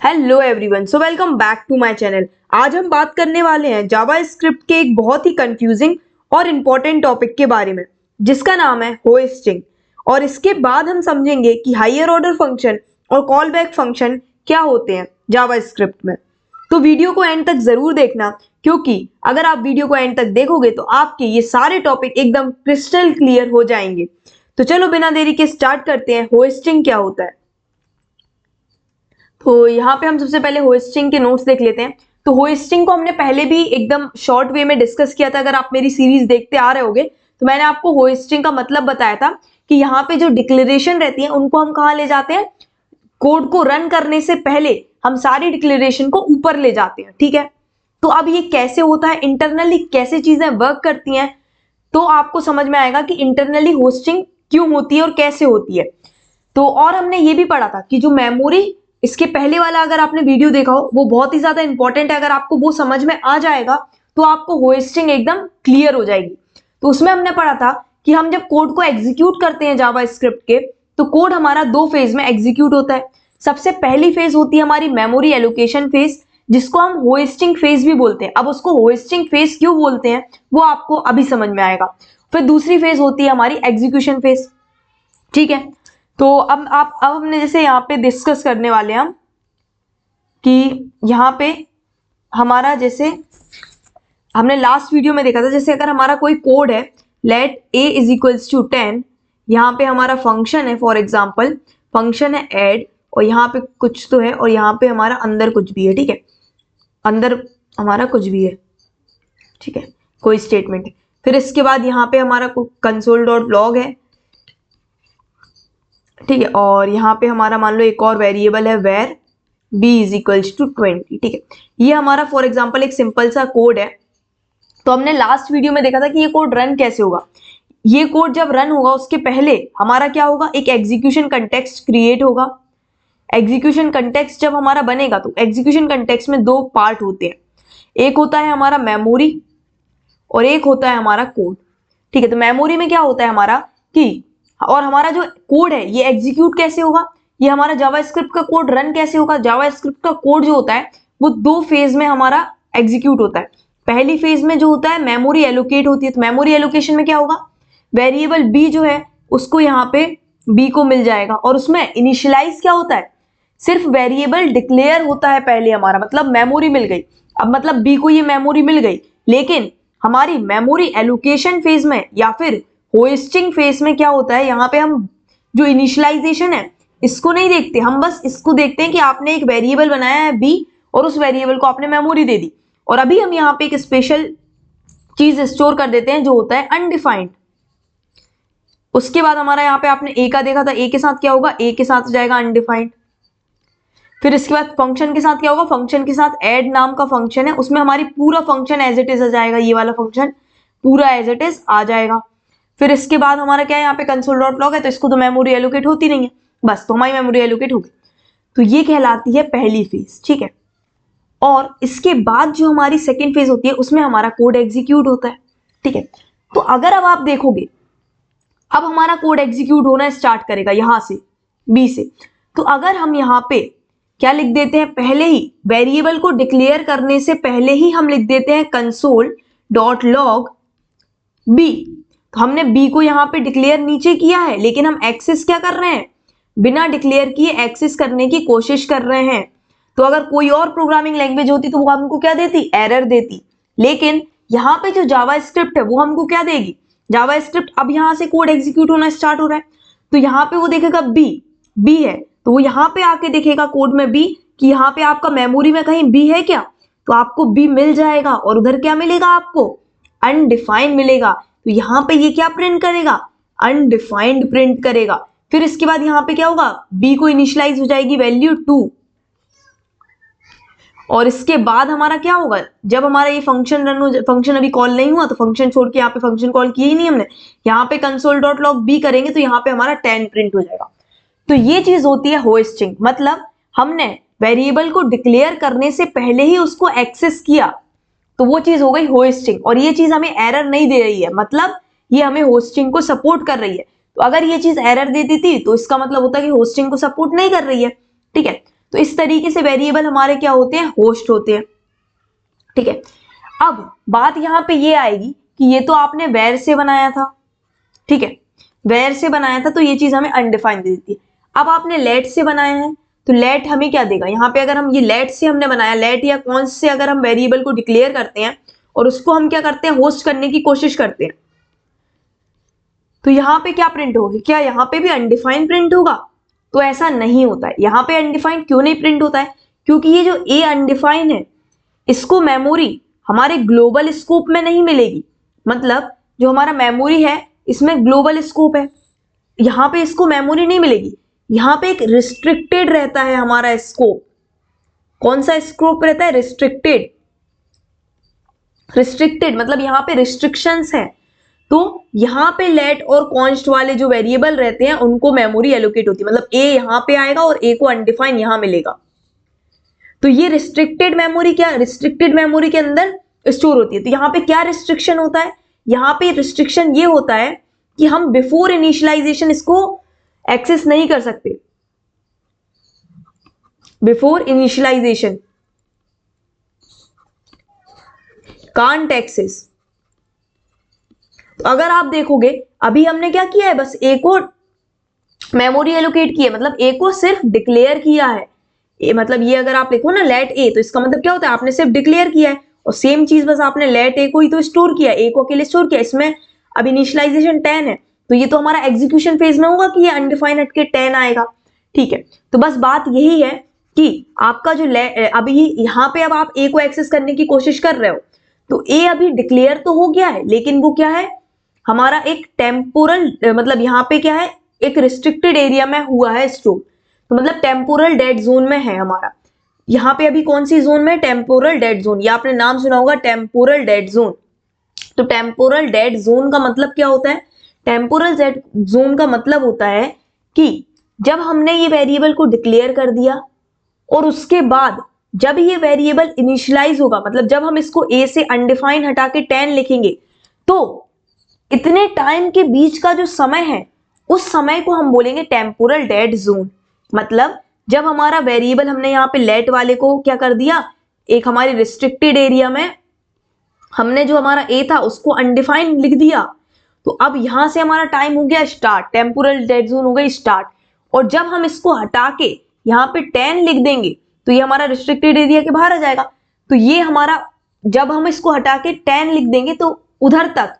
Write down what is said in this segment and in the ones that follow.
Hello everyone, so welcome back to my channel. आज हम बात करने वाले हैं जावास्क्रिप्ट के एक बहुत ही कंफ्यूजिंग और इम्पोर्टेंट टॉपिक के बारे में, जिसका नाम है होस्टिंग। और इसके बाद हम समझेंगे कि हायर ऑर्डर फंक्शन और कॉल बैक फंक्शन क्या होते हैं जावास्क्रिप्ट में। तो वीडियो को एंड तक जरूर देखना, क्योंकि अगर आप वीडियो को एंड तक देखोगे तो आपके ये सारे टॉपिक एकदम क्रिस्टल क्लियर हो जाएंगे। तो चलो बिना देरी के स्टार्ट करते हैं, होस्टिंग क्या होता है। तो यहाँ पे हम सबसे पहले होस्टिंग के नोट्स देख लेते हैं। तो होस्टिंग को हमने पहले भी एकदम शॉर्ट वे में डिस्कस किया था। अगर आप मेरी सीरीज देखते आ रहे होगे तो मैंने आपको होस्टिंग का मतलब बताया था कि यहाँ पे जो डिक्लेरेशन रहती है उनको हम कहाँ ले जाते हैं, कोड को रन करने से पहले हम सारी डिक्लेरेशन को ऊपर ले जाते हैं। ठीक है, तो अब ये कैसे होता है, इंटरनली कैसे चीजें वर्क करती हैं, तो आपको समझ में आएगा कि इंटरनली होस्टिंग क्यों होती है और कैसे होती है। तो और हमने ये भी पढ़ा था कि जो मेमोरी, इसके पहले वाला अगर आपने वीडियो देखा हो वो बहुत ही ज्यादा इंपॉर्टेंट है। अगर आपको वो समझ में आ जाएगा तो आपको होस्टिंग एकदम क्लियर हो जाएगी। तो उसमें हमने पढ़ा था कि हम जब कोड को एग्जीक्यूट करते हैं जावास्क्रिप्ट के, तो कोड हमारा दो फेज में एग्जीक्यूट होता है। सबसे पहली फेज होती है हमारी मेमोरी एलोकेशन फेज, जिसको हम होस्टिंग फेज भी बोलते हैं। अब उसको होस्टिंग फेज क्यों बोलते हैं वो आपको अभी समझ में आएगा। फिर दूसरी फेज होती है हमारी एग्जीक्यूशन फेज। ठीक है, तो अब हमने जैसे यहाँ पे डिस्कस करने वाले हैं हम कि यहाँ पे हमारा, जैसे हमने लास्ट वीडियो में देखा था, जैसे अगर हमारा कोई कोड है, let a is equals to 10, यहाँ पे हमारा फंक्शन है, फॉर एग्जाम्पल फंक्शन है ऐड, और यहाँ पे कुछ तो है और यहाँ पे हमारा अंदर कुछ भी है। ठीक है, अंदर हमारा कुछ भी है, ठीक है, कोई स्टेटमेंट है। फिर इसके बाद यहाँ पे हमारा कंसोल डॉट लॉग है, ठीक है, और यहाँ पे हमारा मान लो एक और वेरिएबल है var b is equals to 20। ठीक है, ये हमारा फॉर एग्जाम्पल एक सिंपल सा कोड है। तो हमने लास्ट वीडियो में देखा था कि ये कोड रन कैसे होगा। ये कोड जब रन होगा उसके पहले हमारा क्या होगा, एक एग्जीक्यूशन कंटेक्स्ट क्रिएट होगा। एग्जीक्यूशन कंटेक्स्ट जब हमारा बनेगा तो एग्जीक्यूशन कंटेक्स्ट में दो पार्ट होते हैं, एक होता है हमारा मेमोरी और एक होता है हमारा कोड। ठीक है, तो मेमोरी में क्या होता है हमारा कि, और हमारा जो कोड है ये एग्जीक्यूट कैसे होगा, ये हमारा जावास्क्रिप्ट का कोड रन कैसे होगा। जावास्क्रिप्ट का कोड जो होता है वो दो फेज में हमारा एग्जीक्यूट होता है। पहली फेज में जो होता है मेमोरी एलोकेट होती है। तो मेमोरी एलोकेशन में क्या होगा, वेरिएबल बी जो है उसको यहाँ पे बी को मिल जाएगा, और उसमें इनिशियलाइज क्या होता है, सिर्फ वेरिएबल डिक्लेयर होता है पहले हमारा, मतलब मेमोरी मिल गई। अब मतलब बी को ये मेमोरी मिल गई, लेकिन हमारी मेमोरी एलोकेशन फेज में या फिर होस्टिंग फेज में क्या होता है, यहाँ पे हम जो इनिशियलाइजेशन है इसको नहीं देखते, हम बस इसको देखते हैं कि आपने एक वेरिएबल बनाया है बी और उस वेरिएबल को आपने मेमोरी दे दी, और अभी हम यहाँ पे एक स्पेशल चीज स्टोर कर देते हैं जो होता है अनडिफाइंड। उसके बाद हमारा यहाँ पे आपने ए का देखा था, ए के साथ क्या होगा, ए के साथ जाएगा अनडिफाइंड। फिर इसके बाद फंक्शन के साथ क्या होगा, फंक्शन के साथ ऐड नाम का फंक्शन है, उसमें हमारी पूरा फंक्शन एज इट इज आ जाएगा, ये वाला फंक्शन पूरा एज इट इज आ जाएगा। फिर इसके बाद हमारा क्या है, यहाँ पे कंसोल डॉट लॉग है, तो इसको तो मेमोरी एलोकेट होती नहीं है, बस तो हमारी मेमोरी एलोकेट होगी। तो ये कहलाती है पहली फेज। ठीक है, और इसके बाद जो हमारी सेकेंड फेज होती है उसमें हमारा कोड एग्जीक्यूट होता है। ठीक है, तो अगर अब आप देखोगे, अब हमारा कोड एग्जीक्यूट होना स्टार्ट करेगा यहां से बी से। तो अगर हम यहाँ पे क्या लिख देते हैं, पहले ही वेरिएबल को डिक्लेयर करने से पहले ही हम लिख देते हैं कंसोल डॉट लॉग बी। तो हमने बी को यहाँ पे डिक्लेयर नीचे किया है, लेकिन हम एक्सेस क्या कर रहे हैं, बिना डिक्लेयर किए एक्सेस करने की कोशिश कर रहे हैं। तो अगर कोई और प्रोग्रामिंग लैंग्वेज होती तो वो हमको क्या देती, एरर देती, लेकिन यहाँ पे जो जावास्क्रिप्ट है वो हमको क्या देगी, जावास्क्रिप्ट अब यहाँ से कोड एग्जीक्यूट होना स्टार्ट हो रहा है, तो यहाँ पे वो देखेगा बी है, तो वो यहाँ पे आके देखेगा कोड में बी कि यहाँ पे आपका मेमोरी में कहीं बी है क्या, तो आपको बी मिल जाएगा, और उधर क्या मिलेगा आपको, अनडिफाइंड मिलेगा। तो यहाँ पे ये क्या प्रिंट करेगा, अनडिफाइंड प्रिंट करेगा। फिर इसके बाद यहाँ पे क्या होगा, बी को इनिशियलाइज हो जाएगी वैल्यू 2, और इसके बाद हमारा क्या होगा, जब हमारा ये फंक्शन रन हो, फंक्शन अभी कॉल नहीं हुआ तो फंक्शन छोड़ के यहाँ पे फंक्शन कॉल किया ही नहीं हमने, यहाँ पे कंसोल डॉट लॉग बी करेंगे तो यहाँ पे हमारा 10 प्रिंट हो जाएगा। तो ये चीज होती है होस्टिंग, मतलब हमने वेरिएबल को डिक्लेयर करने से पहले ही उसको एक्सेस किया, तो वो चीज हो गई होस्टिंग, और ये चीज हमें एरर नहीं दे रही है, मतलब ये हमें होस्टिंग को सपोर्ट कर रही है। तो अगर ये चीज एरर देती थी तो इसका मतलब होता है कि होस्टिंग को सपोर्ट नहीं कर रही है। ठीक है, तो इस तरीके से वेरिएबल हमारे क्या होते हैं, होस्ट होते हैं। ठीक है, अब बात यहाँ पे ये आएगी कि ये तो आपने वेर से बनाया था, ठीक है, वेर से बनाया था तो ये चीज हमें अनडिफाइंड दे देती है। अब आपने लेट से बनाया है तो लेट हमें क्या देगा, यहाँ पे अगर हम ये लेट से हमने बनाया, लेट या कॉन्स्ट से अगर हम वेरिएबल को डिक्लेयर करते हैं और उसको हम क्या करते हैं, होस्ट करने की कोशिश करते हैं, तो यहाँ पे क्या प्रिंट होगी, क्या यहाँ पे भी अनडिफाइंड प्रिंट होगा? तो ऐसा नहीं होता है। यहाँ पे अनडिफाइंड क्यों नहीं प्रिंट होता है? क्योंकि ये जो ए अनडिफाइंड है इसको मेमोरी हमारे ग्लोबल स्कोप में नहीं मिलेगी। मतलब जो हमारा मेमोरी है इसमें ग्लोबल स्कोप है, यहाँ पे इसको मेमोरी नहीं मिलेगी, यहाँ पे एक रिस्ट्रिक्टेड रहता है हमारा स्कोप। कौन सा स्कोप रहता है? रिस्ट्रिक्टेड। रिस्ट्रिक्टेड मतलब यहाँ पे रिस्ट्रिक्शंस है, तो यहाँ पे लेट और कॉन्स्ट वाले जो वेरिएबल रहते हैं उनको मेमोरी एलोकेट होती है। मतलब ए यहाँ पे आएगा और ए को अनडिफाइंड यहाँ मिलेगा, तो ये रिस्ट्रिक्टेड मेमोरी क्या, रिस्ट्रिक्टेड मेमोरी के अंदर स्टोर होती है। तो यहाँ पे क्या रिस्ट्रिक्शन होता है, यहाँ पे रिस्ट्रिक्शन ये होता है कि हम बिफोर इनिशियलाइजेशन इसको एक्सेस नहीं कर सकते। Before initialization can't access. तो अगर आप देखोगे अभी हमने क्या किया है, बस ए को मेमोरी एलोकेट की है, मतलब ए को सिर्फ डिक्लेयर किया है। ए मतलब ये अगर आप लिखो ना लेट ए, तो इसका मतलब क्या होता है, आपने सिर्फ डिक्लेयर किया है। और सेम चीज बस आपने लेट ए को ही तो स्टोर किया, ए को अकेले स्टोर किया। इसमें अब इनिशियलाइजेशन 10 है, तो ये तो हमारा एग्जीक्यूशन फेज में होगा कि ये अनडिफाइंड हटके 10 आएगा। ठीक है, तो बस बात यही है कि आपका जो अभी यहाँ पे अब आप ए को एक्सेस करने की कोशिश कर रहे हो, तो ए अभी डिक्लेयर तो हो गया है, लेकिन वो क्या है, हमारा एक टेम्पोरल, मतलब यहाँ पे क्या है, एक रिस्ट्रिक्टेड एरिया में हुआ है स्टोर। तो मतलब टेम्पोरल डेड जोन में है हमारा। यहाँ पे अभी कौन सी जोन में, टेम्पोरल डेड जोन, या आपने नाम सुना होगा टेम्पोरल डेड जोन। तो टेम्पोरल डेड जोन का मतलब क्या होता है, टेम्पोरल डेड जोन का मतलब होता है कि जब हमने ये वेरिएबल को डिक्लेयर कर दिया और उसके बाद जब ये वेरिएबल इनिशियलाइज होगा, मतलब जब हम इसको ए से अनडिफाइंड हटा के 10 लिखेंगे, तो इतने टाइम के बीच का जो समय है उस समय को हम बोलेंगे टेम्पोरल डेड जोन। मतलब जब हमारा वेरिएबल हमने यहाँ पे लेट वाले को क्या कर दिया, एक हमारे रिस्ट्रिक्टेड एरिया में हमने जो हमारा ए था उसको अनडिफाइंड लिख दिया, तो अब यहां से हमारा टाइम हो गया स्टार्ट, टेम्पोरल डेड जोन हो गई स्टार्ट। और जब हम इसको हटा के यहाँ पे 10 लिख देंगे तो ये हमारा रिस्ट्रिक्टेड एरिया के बाहर आ जाएगा। तो ये हमारा, जब हम इसको हटा के 10 लिख देंगे तो उधर तक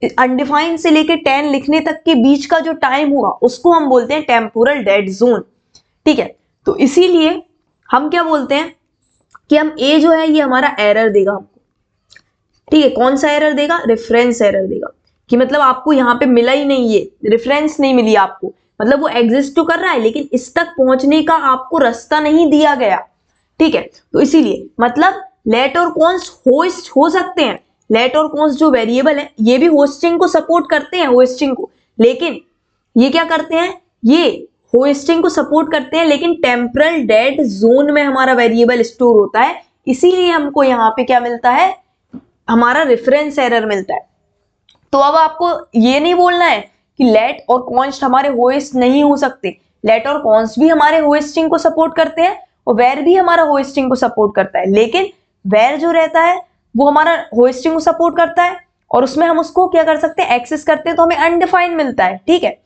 अनडिफाइंड से लेके 10 लिखने तक के बीच का जो टाइम हुआ उसको हम बोलते हैं टेम्पोरल डेड जोन। ठीक है, तो इसीलिए हम क्या बोलते हैं कि हम ए जो है ये हमारा एरर देगा हमको। ठीक है, कौन सा एरर देगा, रेफरेंस एरर देगा, कि मतलब आपको यहाँ पे मिला ही नहीं, ये रेफरेंस नहीं मिली आपको, मतलब वो एग्जिस्ट तो कर रहा है लेकिन इस तक पहुंचने का आपको रास्ता नहीं दिया गया। ठीक है, तो इसीलिए मतलब लेट और कॉन्स्ट होस्ट हो सकते हैं, लेट और कॉन्स्ट जो वेरिएबल है ये भी होस्टिंग को सपोर्ट करते हैं, होस्टिंग को, लेकिन ये क्या करते हैं, ये होस्टिंग को सपोर्ट करते हैं लेकिन टेम्पोरल डेड जोन में हमारा वेरिएबल स्टोर होता है, इसीलिए हमको यहाँ पे क्या मिलता है, हमारा रेफरेंस एरर मिलता है। तो अब आपको ये नहीं बोलना है कि लेट और कॉन्स्ट हमारे होस्ट नहीं हो सकते, लेट और कॉन्स्ट भी हमारे होस्टिंग को सपोर्ट करते हैं और वेर भी हमारा होस्टिंग को सपोर्ट करता है, लेकिन वेर जो रहता है वो हमारा होस्टिंग को सपोर्ट करता है और उसमें हम उसको क्या कर सकते हैं, एक्सेस करते हैं तो हमें अनडिफाइंड मिलता है। ठीक है,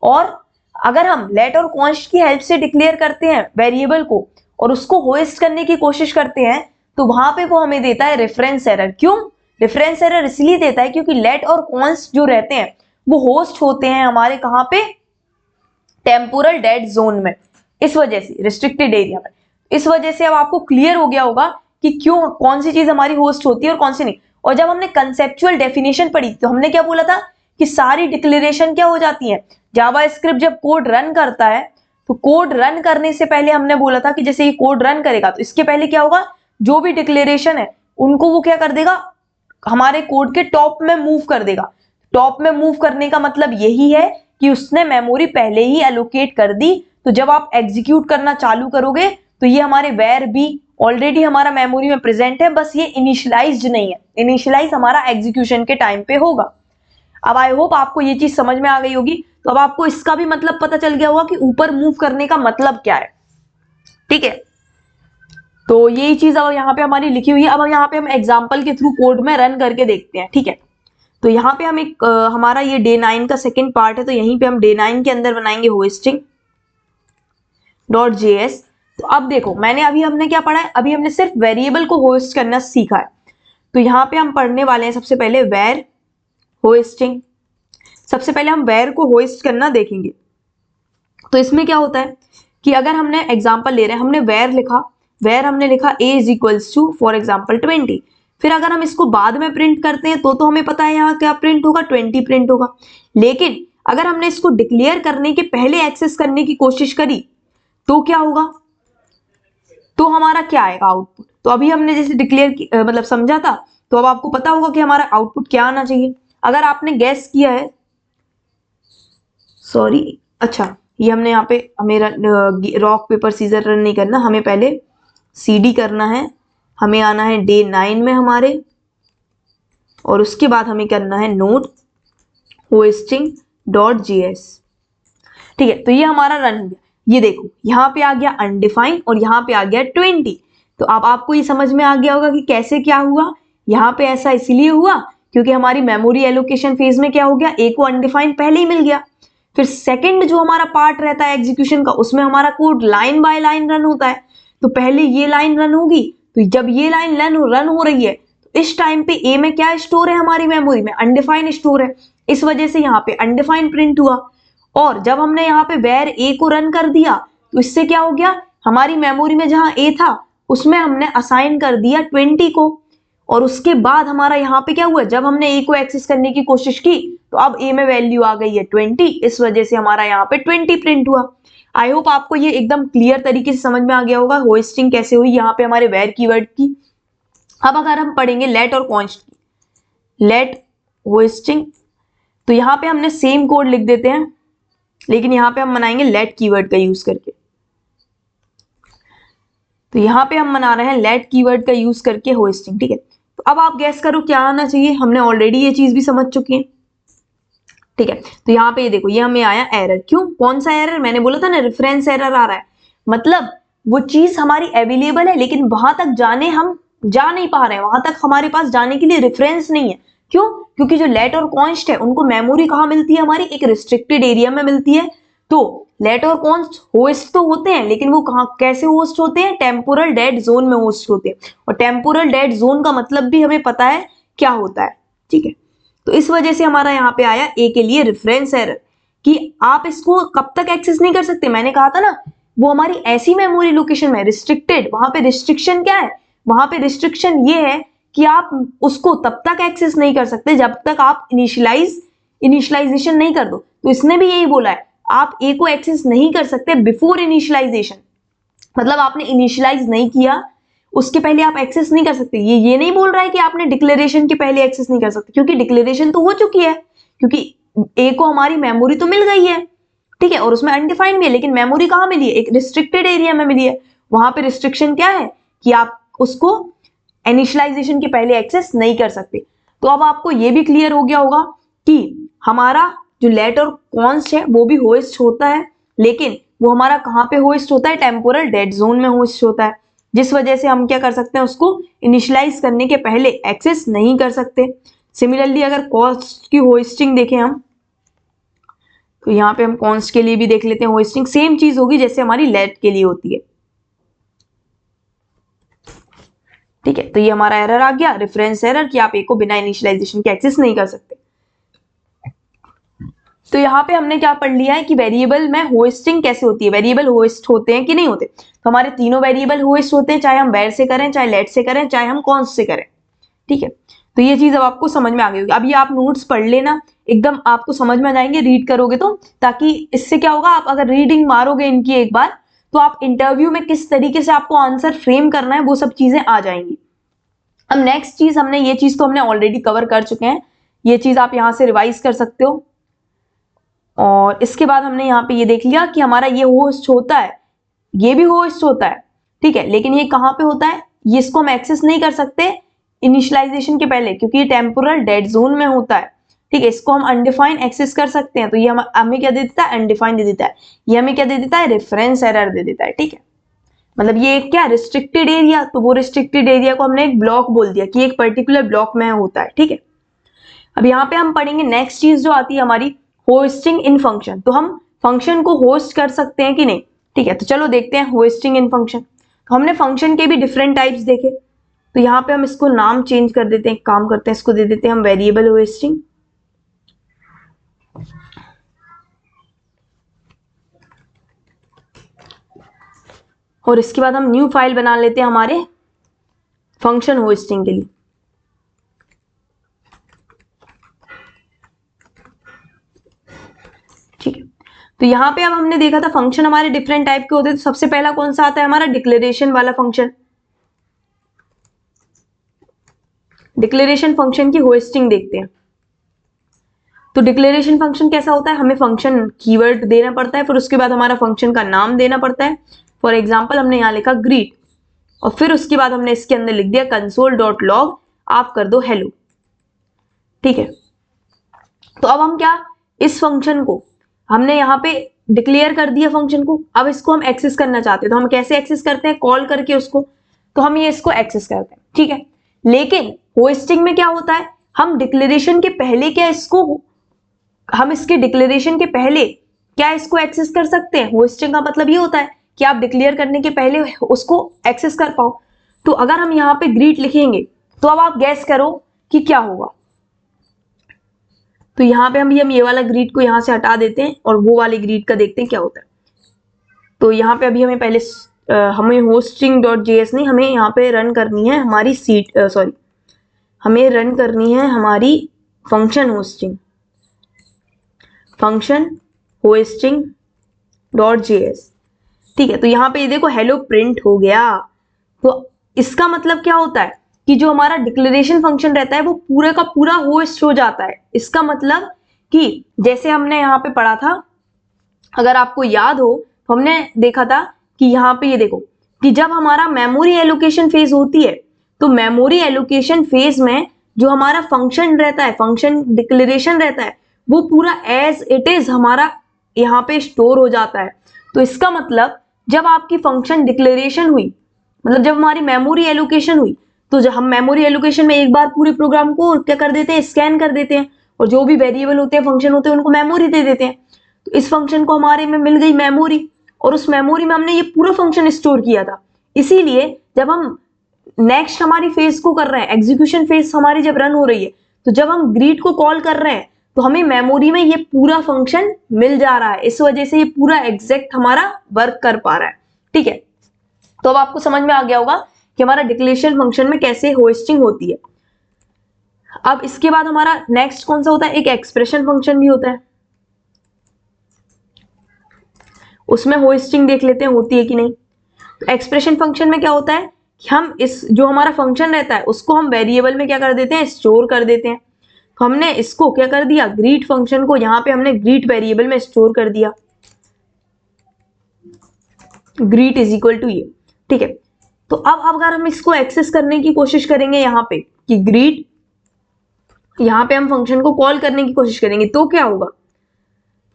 और अगर हम लेट और कॉन्स्ट की हेल्प से डिक्लेयर करते हैं वेरिएबल को और उसको होस्ट करने की कोशिश करते हैं तो वहां पे वो हमें देता है रेफरेंस एरर। क्यों रेफरेंस एरर इसलिए देता है क्योंकि लेट और कॉन्स्ट जो रहते हैं वो होस्ट होते हैं हमारे कहां पे, टेम्पोरल डेड जोन में, इस वजह से रिस्ट्रिक्टेड एरिया में। इस वजह से अब आपको क्लियर हो गया होगा कि क्यों कौन सी चीज हमारी होस्ट होती है और कौन सी नहीं। और जब हमने कंसेप्चुअल डेफिनेशन पढ़ी तो हमने क्या बोला था कि सारी डिक्लेरेशन क्या हो जाती है, जावास्क्रिप्ट जब कोड रन करता है तो कोड रन करने से पहले हमने बोला था कि जैसे ये कोड रन करेगा तो इसके पहले क्या होगा, जो भी डिक्लेरेशन है उनको वो क्या कर देगा, हमारे कोड के टॉप में मूव कर देगा। टॉप में मूव करने का मतलब यही है कि उसने मेमोरी पहले ही एलोकेट कर दी, तो जब आप एग्जीक्यूट करना चालू करोगे तो ये हमारे वेर भी ऑलरेडी हमारा मेमोरी में प्रेजेंट है, बस ये इनिशियलाइज्ड नहीं है, इनिशियलाइज हमारा एग्जीक्यूशन के टाइम पे होगा। अब आई होप आपको ये चीज समझ में आ गई होगी, तो अब आपको इसका भी मतलब पता चल गया होगा कि ऊपर मूव करने का मतलब क्या है। ठीक है, तो यही चीज अब यहाँ पे हमारी लिखी हुई है। अब यहाँ पे हम एग्जाम्पल के थ्रू कोड में रन करके देखते हैं, ठीक है। तो यहाँ पे हम एक हमारा ये डे 9 का सेकेंड पार्ट है, तो यहीं पे हम डे 9 के अंदर बनाएंगे होस्टिंग डॉट जेएस। तो अब देखो मैंने अभी हमने क्या पढ़ा है, अभी हमने सिर्फ वेरिएबल को होस्ट करना सीखा है। तो यहाँ पे हम पढ़ने वाले हैं सबसे पहले वेर होस्टिंग। सबसे पहले हम वेर को होस्ट करना देखेंगे। तो इसमें क्या होता है कि अगर हमने एग्जाम्पल ले रहे हैं, हमने वेर लिखा, वेर हमने लिखा a is equals to for example 20। फिर अगर हम इसको बाद में प्रिंट करते हैं तो हमें पता है यहाँ क्या प्रिंट होगा, 20 प्रिंट होगा। लेकिन अगर हमने इसको डिक्लेयर करने के पहले एक्सेस करने की कोशिश करी तो क्या होगा, तो हमारा क्या आएगा आउटपुट। तो अभी हमने जैसे डिक्लेयर मतलब समझा था, तो अब आपको पता होगा कि हमारा आउटपुट क्या आना चाहिए। अगर आपने गैस किया है, सॉरी, अच्छा ये हमने यहाँ पे हमें रॉक पेपर सीजर रन नहीं करना, हमें पहले cd करना है। हमें आना है डे 9 में हमारे, और उसके बाद हमें करना है नोट होस्टिंग डॉट जेएस, ठीक है। तो ये हमारा रन हो गया। ये देखो यहाँ पे आ गया अनडिफाइंड और यहाँ पे आ गया 20। तो अब आपको ये समझ में आ गया होगा कि कैसे क्या हुआ। यहाँ पे ऐसा इसलिए हुआ क्योंकि हमारी मेमोरी एलोकेशन फेज में क्या हो गया, ए को अनडिफाइंड पहले ही मिल गया। फिर सेकंड जो हमारा पार्ट रहता है एग्जीक्यूशन का, उसमें हमारा code line by line run होता है। तो पहले ये लाइन रन होगी, तो जब ये लाइन रन हो रही है तो इस टाइम पे ए में क्या स्टोर है, हमारी मेमोरी में अनडिफाइंड स्टोर है। इस वजह से यहाँ पे अनडिफाइंड प्रिंट हुआ। और जब हमने यहाँ पे वेर ए को रन कर दिया तो इससे क्या हो गया, हमारी मेमोरी में जहां ए था उसमें हमने असाइन कर दिया 20 को। और उसके बाद हमारा यहाँ पे क्या हुआ, जब हमने ए को एक्सेस करने की कोशिश की तो अब ए में वैल्यू आ गई है 20, इस वजह से हमारा यहाँ पे 20 प्रिंट हुआ। आई होप आपको ये एकदम क्लियर तरीके से समझ में आ गया होगा होस्टिंग कैसे हुई यहाँ पे हमारे वेर कीवर्ड की। अब अगर हम पढ़ेंगे लेट और कॉन्स्ट की, लेट होस्टिंग, तो यहाँ पे हमने सेम कोड लिख देते हैं, लेकिन यहाँ पे हम बनाएंगे लेट कीवर्ड का यूज करके। तो यहाँ पे हम बना रहे हैं लेट कीवर्ड का यूज करके होस्टिंग, ठीक है। तो अब आप गैस करो क्या आना चाहिए, हमने ऑलरेडी ये चीज भी समझ चुके हैं, ठीक है। तो यहाँ पे ये देखो ये हमें आया एरर। क्यों, कौन सा एरर, मैंने बोला था ना रेफरेंस एरर आ रहा है। मतलब वो चीज हमारी अवेलेबल है लेकिन वहां तक हम जा नहीं पा रहे हैं, वहां तक हमारे पास जाने के लिए रेफरेंस नहीं है। क्यों, क्योंकि जो लेट और कॉन्स्ट है उनको मेमोरी कहाँ मिलती है, हमारी एक रिस्ट्रिक्टेड एरिया में मिलती है। तो लेट और कॉन्स्ट होस्ट तो होते हैं लेकिन वो कहाँ कैसे होस्ट होते हैं, टेम्पोरल डेड जोन में होस्ट होते हैं। और टेम्पोरल डेड जोन का मतलब भी हमें पता है क्या होता है, ठीक है। तो इस वजह से हमारा यहाँ पे आया ए के लिए रेफरेंस एरर कि आप इसको कब तक एक्सेस नहीं कर सकते। मैंने कहा था ना वो हमारी ऐसी मेमोरी लोकेशन में रिस्ट्रिक्टेड, वहां पे रिस्ट्रिक्शन क्या है, वहां पे रिस्ट्रिक्शन ये है कि आप उसको तब तक एक्सेस नहीं कर सकते जब तक आप इनिशियलाइजेशन नहीं कर दो। तो इसने भी यही बोला है आप ए को एक्सेस नहीं कर सकते बिफोर इनिशियलाइजेशन, मतलब आपने इनिशियलाइज नहीं किया उसके पहले आप एक्सेस नहीं कर सकते। ये नहीं बोल रहा है कि आपने डिक्लेरेशन के पहले एक्सेस नहीं कर सकते, क्योंकि डिक्लेरेशन तो हो चुकी है, क्योंकि ए को हमारी मेमोरी तो मिल गई है, ठीक है, और उसमें अनडिफाइंड भी है, लेकिन मेमोरी कहाँ मिली है, एक रिस्ट्रिक्टेड एरिया में मिली है। वहां पे रिस्ट्रिक्शन क्या है कि आप उसको इनिशियलाइजेशन के पहले एक्सेस नहीं कर सकते। तो अब आपको ये भी क्लियर हो गया होगा कि हमारा जो लेट और कॉन्स्ट है वो भी होस्ट होता है, लेकिन वो हमारा कहाँ पे होस्ट होता है, टेम्पोरल डेड जोन में होस्ट होता है, जिस वजह से हम क्या कर सकते हैं उसको इनिशियलाइज करने के पहले एक्सेस नहीं कर सकते। सिमिलरली अगर कॉस्ट की होस्टिंग देखें हम, तो यहाँ पे हम कॉन्स्ट के लिए भी देख लेते हैं होस्टिंग, सेम चीज होगी जैसे हमारी लेट के लिए होती है, ठीक है। तो ये हमारा एरर आ गया, रेफरेंस एरर, कि आप ए को बिना इनिशियलाइजेशन के एक्सेस नहीं कर सकते। तो यहाँ पे हमने क्या पढ़ लिया है कि वेरिएबल में होस्टिंग कैसे होती है, वेरिएबल होस्ट होते हैं कि नहीं होते। तो हमारे तीनों वेरिएबल होस्ट होते हैं, चाहे हम वेर से करें, चाहे लेट से करें, चाहे हम कॉन्स्ट से करें, ठीक है। तो ये चीज अब आपको समझ में आ गई होगी। अब ये आप नोट्स पढ़ लेना, एकदम आपको समझ में आ जाएंगे रीड करोगे तो, ताकि इससे क्या होगा, आप अगर रीडिंग मारोगे इनकी एक बार तो आप इंटरव्यू में किस तरीके से आपको आंसर फ्रेम करना है वो सब चीजें आ जाएंगी। अब नेक्स्ट चीज, हमने ये चीज तो हमने ऑलरेडी कवर कर चुके हैं, ये चीज आप यहाँ से रिवाइज कर सकते हो। और इसके बाद हमने यहाँ पे ये देख लिया कि हमारा ये होस्ट होता है, ये भी होस्ट होता है, ठीक है, लेकिन ये कहाँ पे होता है, ये इसको हम एक्सेस नहीं कर सकते इनिशियलाइजेशन के पहले, क्योंकि ये टेम्पोरल डेड जोन में होता है, ठीक है। इसको हम अनडिफाइंड एक्सेस कर सकते हैं, तो ये हमें क्या दे देता है, अनडिफाइंड दे देता है। ये हमें क्या दे देता है, रेफरेंस एरर दे देता है, ठीक है। मतलब ये एक क्या रिस्ट्रिक्टेड एरिया, तो वो रिस्ट्रिक्टेड एरिया को हमने एक ब्लॉक बोल दिया कि एक पर्टिकुलर ब्लॉक में होता है, ठीक है। अब यहाँ पे हम पढ़ेंगे नेक्स्ट चीज जो आती है हमारी होस्टिंग इन फंक्शन। तो हम फंक्शन को होस्ट कर सकते हैं कि नहीं, ठीक है। तो चलो देखते हैं होस्टिंग इन फंक्शन। तो हमने फंक्शन के भी डिफरेंट टाइप्स देखे, तो यहाँ पे हम इसको नाम चेंज कर देते हैं, काम करते हैं, इसको दे देते हैं हम वेरिएबल होस्टिंग। और इसके बाद हम न्यू फाइल बना लेते हैं हमारे फंक्शन होस्टिंग के लिए। ठीक है, तो यहाँ पे अब हमने देखा था फंक्शन हमारे डिफरेंट टाइप के होते हैं। तो सबसे पहला कौन सा आता है हमारा, डिक्लेरेशन वाला फंक्शन। डिक्लेरेशन फंक्शन की होस्टिंग देखते हैं। तो डिक्लेरेशन फंक्शन कैसा होता है, हमें फंक्शन कीवर्ड देना पड़ता है, फिर उसके बाद हमारा फंक्शन का नाम देना पड़ता है। फॉर एग्जाम्पल हमने यहाँ लिखा ग्रीट, और फिर उसके बाद हमने इसके अंदर लिख दिया console.log, आप कर दो हेलो, ठीक है। तो अब हम क्या, इस फंक्शन को हमने यहाँ पे डिक्लेयर कर दिया फंक्शन को, अब इसको हम एक्सेस करना चाहते हैं। तो हम कैसे एक्सेस करते हैं, कॉल करके उसको, तो हम ये इसको एक्सेस करते हैं, ठीक है। लेकिन होस्टिंग में क्या होता है, हम डिक्लेरेशन के पहले क्या इसको, हम इसके डिक्लेरेशन के पहले क्या इसको एक्सेस कर सकते हैं। होस्टिंग का मतलब ये होता है कि आप डिक्लेयर करने के पहले उसको एक्सेस कर पाओ। तो अगर हम यहाँ पे ग्रीट लिखेंगे, तो अब आप गैस करो कि क्या होगा। तो यहाँ पे हम ये वाला ग्रीट को यहाँ से हटा देते हैं और वो वाले ग्रीट का देखते हैं क्या होता है। तो यहाँ पे अभी हमें पहले हमें hosting.js नहीं, हमें यहाँ पे रन करनी है हमारी हमें रन करनी है हमारी फंक्शन hosting.js, ठीक है। तो यहाँ पे ये देखो हेलो प्रिंट हो गया। तो इसका मतलब क्या होता है कि जो हमारा डिक्लेरेशन फंक्शन रहता है वो पूरे का पूरा होस्ट हो जाता है। इसका मतलब कि जैसे हमने यहाँ पे पढ़ा था, अगर आपको याद हो तो हमने देखा था कि यहाँ पे ये देखो कि जब हमारा मेमोरी एलोकेशन फेज होती है, तो मेमोरी एलोकेशन फेज में जो हमारा फंक्शन रहता है, फंक्शन डिक्लेरेशन रहता है, वो पूरा एज इट इज हमारा यहाँ पे स्टोर हो जाता है। तो इसका मतलब जब आपकी फंक्शन डिक्लेरेशन हुई, मतलब जब हमारी मेमोरी एलोकेशन हुई, तो जब हम मेमोरी एलोकेशन में एक बार पूरे प्रोग्राम को क्या कर देते हैं, स्कैन कर देते हैं, और जो भी वेरिएबल होते हैं, फंक्शन होते हैं, उनको मेमोरी दे देते हैं। तो इस फंक्शन को हमारे में मिल गई मेमोरी, और उस मेमोरी में हमने ये पूरा फंक्शन स्टोर किया था। इसीलिए जब हम नेक्स्ट हमारी फेज को कर रहे हैं, एग्जीक्यूशन फेज हमारी जब रन हो रही है, तो जब हम ग्रीट को कॉल कर रहे हैं, तो हमें मेमोरी में ये पूरा फंक्शन मिल जा रहा है। इस वजह से ये पूरा एग्जैक्ट हमारा वर्क कर पा रहा है, ठीक है। तो अब आपको समझ में आ गया होगा कि हमारा डिक्लेरेशन फंक्शन में कैसे होस्टिंग होती है। अब इसके बाद हमारा नेक्स्ट कौन सा होता है, एक एक्सप्रेशन फंक्शन भी होता है। उसमें होस्टिंग देख लेते हैं होती है कि नहीं। तो एक्सप्रेशन फंक्शन में क्या होता है कि हम इस जो हमारा फंक्शन रहता है उसको हम वेरिएबल में क्या कर देते हैं, स्टोर कर देते हैं। तो हमने इसको क्या कर दिया, ग्रीट फंक्शन को यहाँ पे हमने ग्रीट वेरिएबल में स्टोर कर दिया, ग्रीट इज इक्वल टू ये, ठीक है। तो अब अगर हम इसको एक्सेस करने की कोशिश करेंगे यहाँ पे कि ग्रीट, यहाँ पे हम फंक्शन को कॉल करने की कोशिश करेंगे, तो क्या होगा,